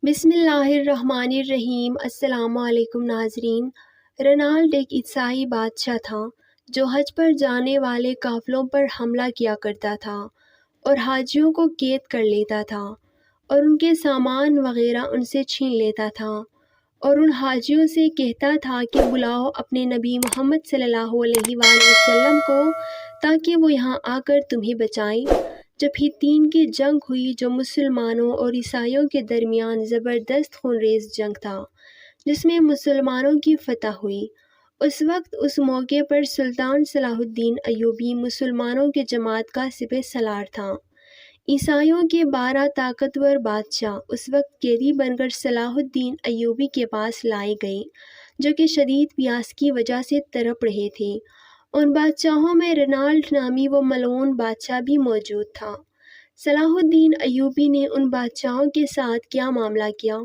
بسم اللہ الرحمن الرحیم۔ السلام علیکم ناظرین۔ رینالڈ ایک عیسائی بادشاہ تھا جو حج پر جانے والے قافلوں پر حملہ کیا کرتا تھا اور حاجیوں کو قید کر لیتا تھا اور ان کے سامان وغیرہ ان سے چھین لیتا تھا اور ان حاجیوں سے کہتا تھا کہ بلاؤ اپنے نبی محمد صلی اللہ علیہ وآلہ وسلم کو تاکہ وہ یہاں آ کر تمہیں بچائیں۔ جب ہتین کی جنگ ہوئی جو مسلمانوں اور عیسائیوں کے درمیان زبردست خونریز جنگ تھا جس میں مسلمانوں کی فتح ہوئی، اس وقت اس موقع پر سلطان صلاح الدین ایوبی مسلمانوں کے جماعت کا سپہ سالار تھا۔ عیسائیوں کے 12 طاقتور بادشاہ اس وقت قیدی بن کر صلاح الدین ایوبی کے پاس لائے گئے جو کہ شدید پیاس کی وجہ سے تڑپ رہے تھے۔ ان بادشاہوں میں رینالڈ نامی وہ ملعون بادشاہ بھی موجود تھا۔ صلاح الدین ایوبی نے ان بادشاہوں کے ساتھ کیا معاملہ کیا،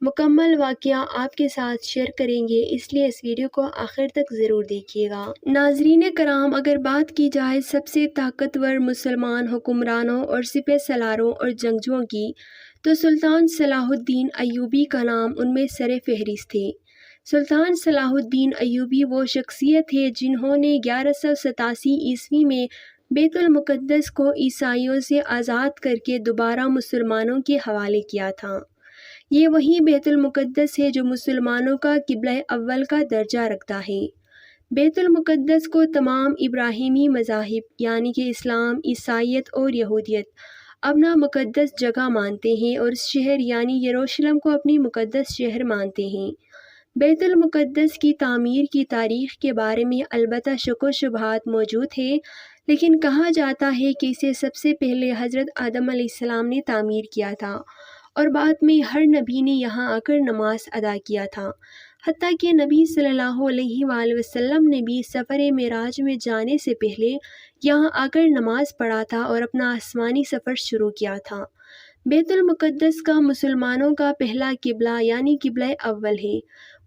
مکمل واقعہ آپ کے ساتھ شیئر کریں گے، اس لیے اس ویڈیو کو آخر تک ضرور دیکھیے گا۔ ناظرین کرام، اگر بات کی جائے سب سے طاقتور مسلمان حکمرانوں اور سپہ سالاروں اور جنگجوؤں کی تو سلطان صلاح الدین ایوبی کا نام ان میں سر فہرست تھے۔ سلطان صلاح الدین ایوبی وہ شخصیت ہے جنہوں نے 1187 عیسوی میں بیت المقدس کو عیسائیوں سے آزاد کر کے دوبارہ مسلمانوں کے حوالے کیا تھا۔ یہ وہی بیت المقدس ہے جو مسلمانوں کا قبلہ اول کا درجہ رکھتا ہے۔ بیت المقدس کو تمام ابراہیمی مذاہب یعنی کہ اسلام، عیسائیت اور یہودیت اپنا مقدس جگہ مانتے ہیں اور اس شہر یعنی یروشلم کو اپنی مقدس شہر مانتے ہیں۔ بیت المقدس کی تعمیر کی تاریخ کے بارے میں البتہ شک و شبہات موجود ہے، لیکن کہا جاتا ہے کہ اسے سب سے پہلے حضرت آدم علیہ السلام نے تعمیر کیا تھا اور بعد میں ہر نبی نے یہاں آ کر نماز ادا کیا تھا، حتیٰ کہ نبی صلی اللہ علیہ وآلہ وسلم نے بھی سفر معراج میں جانے سے پہلے یہاں آ کر نماز پڑھا تھا اور اپنا آسمانی سفر شروع کیا تھا۔ بیت المقدس کا مسلمانوں کا پہلا قبلہ یعنی قبلہ اول ہے۔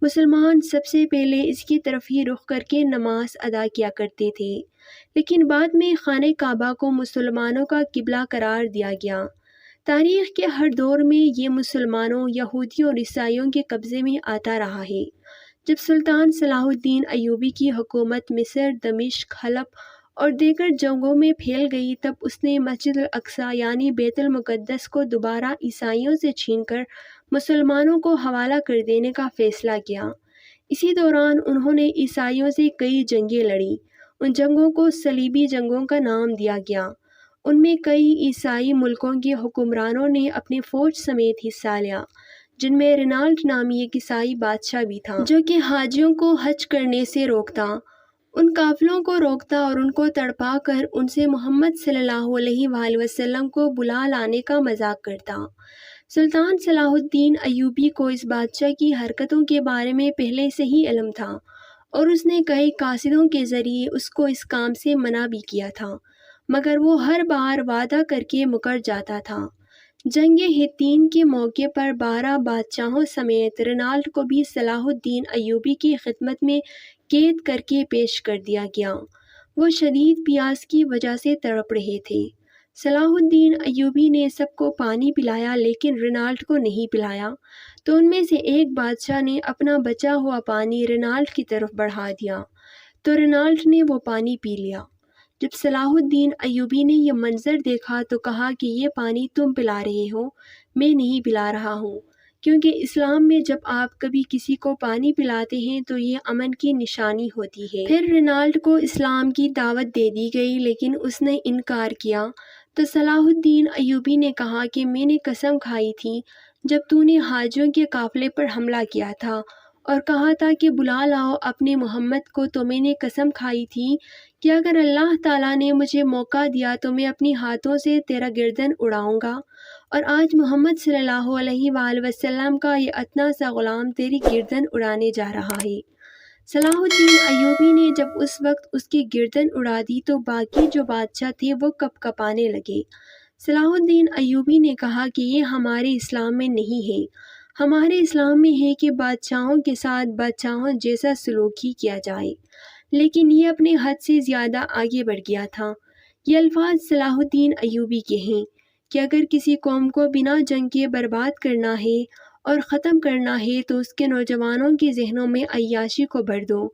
مسلمان سب سے پہلے اس کی طرف ہی رخ کر کے نماز ادا کیا کرتے تھے، لیکن بعد میں خانہ کعبہ کو مسلمانوں کا قبلہ قرار دیا گیا۔ تاریخ کے ہر دور میں یہ مسلمانوں، یہودیوں اور عیسائیوں کے قبضے میں آتا رہا ہے۔ جب سلطان صلاح الدین ایوبی کی حکومت مصر، دمشق، حلب اور دیگر جگہوں میں پھیل گئی تب اس نے مسجد الاقصی یعنی بیت المقدس کو دوبارہ عیسائیوں سے چھین کر مسلمانوں کو حوالہ کر دینے کا فیصلہ کیا۔ اسی دوران انہوں نے عیسائیوں سے کئی جنگیں لڑیں۔ ان جنگوں کو صلیبی جنگوں کا نام دیا گیا۔ ان میں کئی عیسائی ملکوں کے حکمرانوں نے اپنی فوج سمیت حصہ لیا، جن میں رینالڈ نامی ایک عیسائی بادشاہ بھی تھا جو کہ حاجیوں کو حج کرنے سے روکتا، ان قافلوں کو روکتا اور ان کو تڑپا کر ان سے محمد صلی اللہ علیہ وآلہ وسلم کو بلا لانے کا مذاق کرتا۔ سلطان صلاح الدین ایوبی کو اس بادشاہ کی حرکتوں کے بارے میں پہلے سے ہی علم تھا اور اس نے کئی قاصدوں کے ذریعے اس کو اس کام سے منع بھی کیا تھا، مگر وہ ہر بار وعدہ کر کے مکر جاتا تھا۔ جنگ ہتین کے موقع پر 12 بادشاہوں سمیت رینالڈ کو بھی صلاح الدین ایوبی کی خدمت میں قید کر کے پیش کر دیا گیا۔ وہ شدید پیاس کی وجہ سے تڑپ رہے تھے۔ صلاح الدین ایوبی نے سب کو پانی پلایا لیکن رینالڈ کو نہیں پلایا، تو ان میں سے ایک بادشاہ نے اپنا بچا ہوا پانی رینالڈ کی طرف بڑھا دیا، تو رینالڈ نے وہ پانی پی لیا۔ جب صلاح الدین ایوبی نے یہ منظر دیکھا تو کہا کہ یہ پانی تم پلا رہے ہو، میں نہیں پلا رہا ہوں، کیونکہ اسلام میں جب آپ کبھی کسی کو پانی پلاتے ہیں تو یہ امن کی نشانی ہوتی ہے۔ پھر رینالڈ کو اسلام کی دعوت دے دی گئی لیکن اس نے انکار کیا، تو صلاح الدین ایوبی نے کہا کہ میں نے قسم کھائی تھی جب تو نے حاجیوں کے قافلے پر حملہ کیا تھا اور کہا تھا کہ بلا لاؤ اپنے محمد کو، تو میں نے قسم کھائی تھی کہ اگر اللہ تعالیٰ نے مجھے موقع دیا تو میں اپنی ہاتھوں سے تیرا گردن اڑاؤں گا، اور آج محمد صلی اللہ علیہ وآلہ وسلم کا یہ اتنا سا غلام تیری گردن اڑانے جا رہا ہے۔ صلاح الدین ایوبی نے جب اس وقت اس کی گردن اڑا دی تو باقی جو بادشاہ تھے وہ کپ کپانے لگے۔ صلاح الدین ایوبی نے کہا کہ یہ ہمارے اسلام میں نہیں ہے، ہمارے اسلام میں ہے کہ بادشاہوں کے ساتھ بادشاہوں جیسا سلوک ہی کیا جائے، لیکن یہ اپنے حد سے زیادہ آگے بڑھ گیا تھا۔ یہ الفاظ صلاح الدین ایوبی کے ہیں کہ اگر کسی قوم کو بنا جنگ کے برباد کرنا ہے اور ختم کرنا ہے تو اس کے نوجوانوں کے ذہنوں میں عیاشی کو بھر دو۔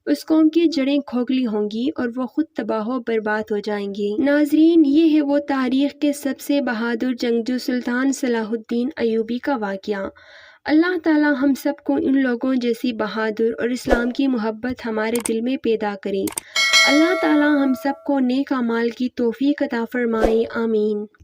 اس قوم کی جڑیں کھوکھلی ہوں گی اور وہ خود تباہ و برباد ہو جائیں گے۔ ناظرین، یہ ہے وہ تاریخ کے سب سے بہادر جنگجو سلطان صلاح الدین ایوبی کا واقعہ۔ اللہ تعالی ہم سب کو ان لوگوں جیسی بہادر اور اسلام کی محبت ہمارے دل میں پیدا کرے۔ اللہ تعالی ہم سب کو نیک اعمال کی توفیق عطا فرمائے، آمین۔